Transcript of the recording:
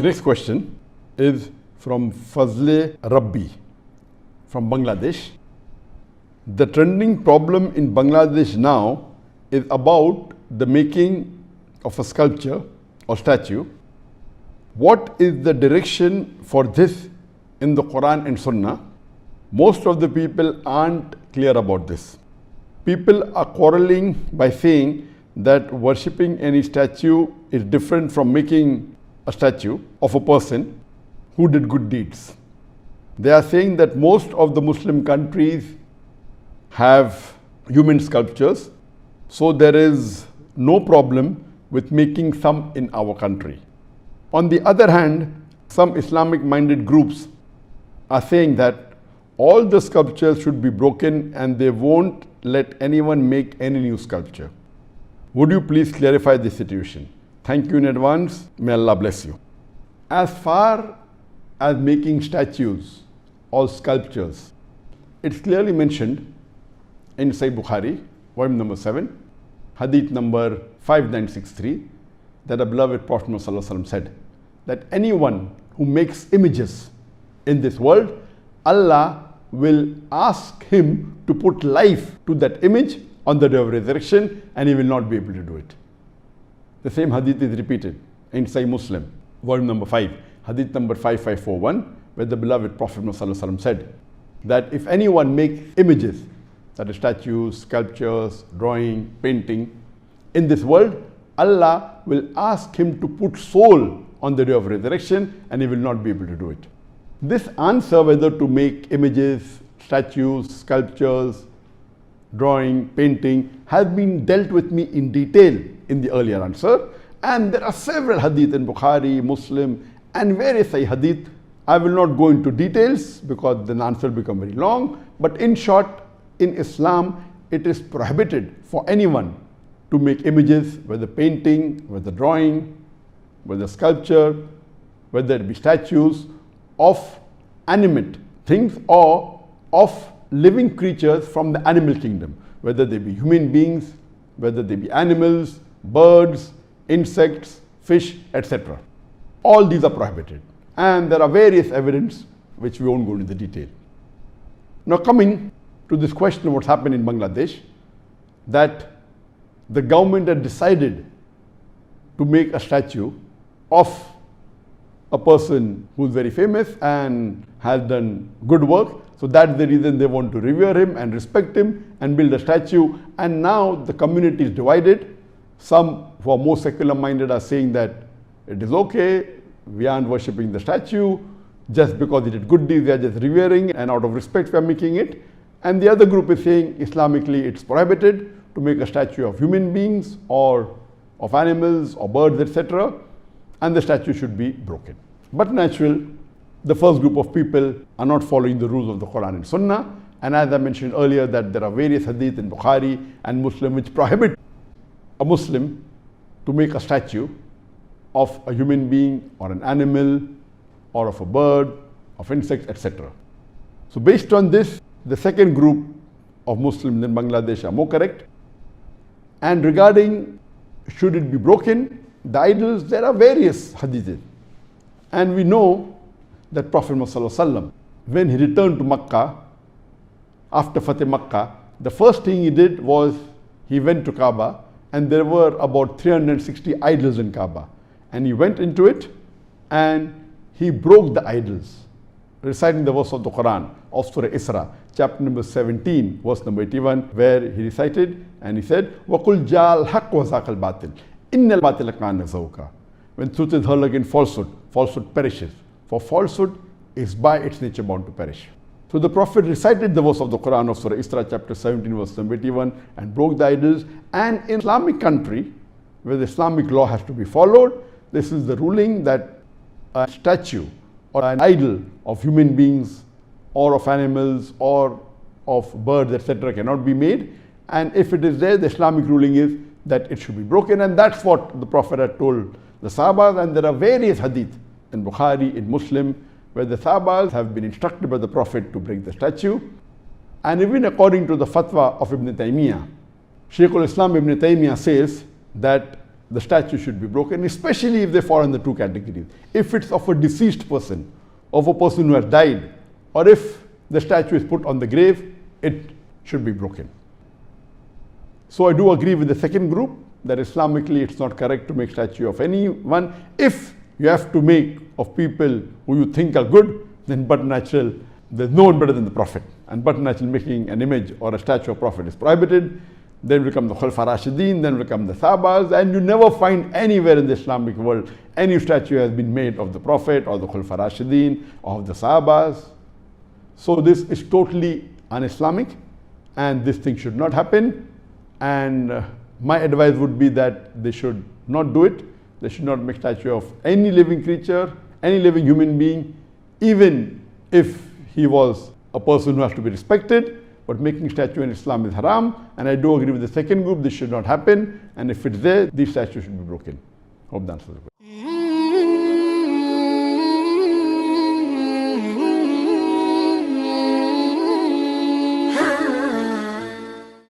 next question is from Fazle Rabbi from Bangladesh. The trending problem in Bangladesh now is about the making of a sculpture or statue. What is the direction for this in the Quran and Sunnah? Most of the people aren't clear about this. People are quarreling by saying that worshipping any statue is different from making a statue of a person who did good deeds. They are saying that most of the Muslim countries have human sculptures, so there is no problem with making some in our country. On the other hand, some Islamic-minded groups are saying that all the sculptures should be broken and they won't let anyone make any new sculpture. Would you please clarify this situation? Thank you in advance. May Allah bless you. As far as making statues or sculptures, it's clearly mentioned in Sahih Bukhari, volume number 7, hadith number 5963, that the beloved Prophet ﷺ said that anyone who makes images in this world, Allah will ask him to put life to that image on the day of resurrection, and he will not be able to do it. The same hadith is repeated in Sahih Muslim, volume number 5, hadith number 5541, where the beloved Prophet ﷺ said that if anyone makes images, that is statues, sculptures, drawing, painting, in this world, Allah will ask him to put soul on the day of resurrection, and he will not be able to do it. This answer, whether to make images, statues, sculptures, drawing, painting, has been dealt with me in detail in the earlier answer, and there are several hadith in Bukhari, Muslim, and various hadith. I will not go into details because the answer will become very long, but in short, in Islam, it is prohibited for anyone to make images, whether painting, whether drawing, whether sculpture, whether it be statues of animate things or of living creatures from the animal kingdom, whether they be human beings, whether they be animals, birds, insects, fish, etc. All these are prohibited. And there are various evidence which we won't go into the detail. Now coming to this question of what's happened in Bangladesh, that the government had decided to make a statue of a person who's very famous and has done good work. So that's the reason they want to revere him and respect him and build a statue. And now the community is divided. Some who are more secular minded are saying that it is okay, we aren't worshipping the statue, just because he did good deeds, they are just revering, and out of respect we are making it. And the other group is saying Islamically it's prohibited to make a statue of human beings or of animals or birds, etc. and the statue should be broken. But natural, the first group of people are not following the rules of the Quran and Sunnah, and as I mentioned earlier that there are various hadith in Bukhari and Muslim which prohibit a Muslim to make a statue of a human being or an animal or of a bird, of insects, etc. So based on this, the second group of Muslims in Bangladesh are more correct. And regarding should it be broken, the idols, there are various hadiths. And we know that Prophet ﷺ, when he returned to Makkah, after Fateh Makkah, the first thing he did was he went to Kaaba, and there were about 360 idols in Kaaba. And he went into it and he broke the idols, reciting the verse of the Quran of Surah Isra, chapter number 17, verse number 81, where he recited and he said, وَقُلْ جَاءَ الْحَقُّ وَزَاقَ الْبَاطِلِ إِنَّ الْبَاطِلَ كَانَ زَهُوقًا. When truth is heard against falsehood, falsehood perishes. For falsehood is by its nature bound to perish. So the Prophet recited the verse of the Quran of Surah Isra, chapter 17, verse number 81, and broke the idols. And in Islamic country, where the Islamic law has to be followed, this is the ruling that a statue or an idol of human beings or of animals or of birds, etc. cannot be made. And if it is there, the Islamic ruling is that it should be broken. And that's what the Prophet had told the Sahabas. And there are various hadith in Bukhari, in Muslim, where the Sahabas have been instructed by the Prophet to break the statue. And even according to the fatwa of Ibn Taymiyyah, Shaykh al-Islam Ibn Taymiyyah says that the statue should be broken, especially if they fall in the two categories. If it's of a deceased person, of a person who has died, or if the statue is put on the grave, it should be broken. So I do agree with the second group that Islamically it's not correct to make statue of anyone. If you have to make of people who you think are good, then but natural, there's no one better than the Prophet. And but natural making an image or a statue of Prophet is prohibited. Then will come the Khulafa Rashidin, then will come the Sahabas, and you never find anywhere in the Islamic world any statue has been made of the Prophet or the Khulafa Rashidin or of the Sahabas. So this is totally un-Islamic, and this thing should not happen. And my advice would be that they should not do it. They should not make statue of any living creature, any living human being, even if he was a person who has to be respected. But making statue in Islam is haram, and I do agree with the second group, this should not happen. And if it's there, these statues should be broken. Hope that answers the question.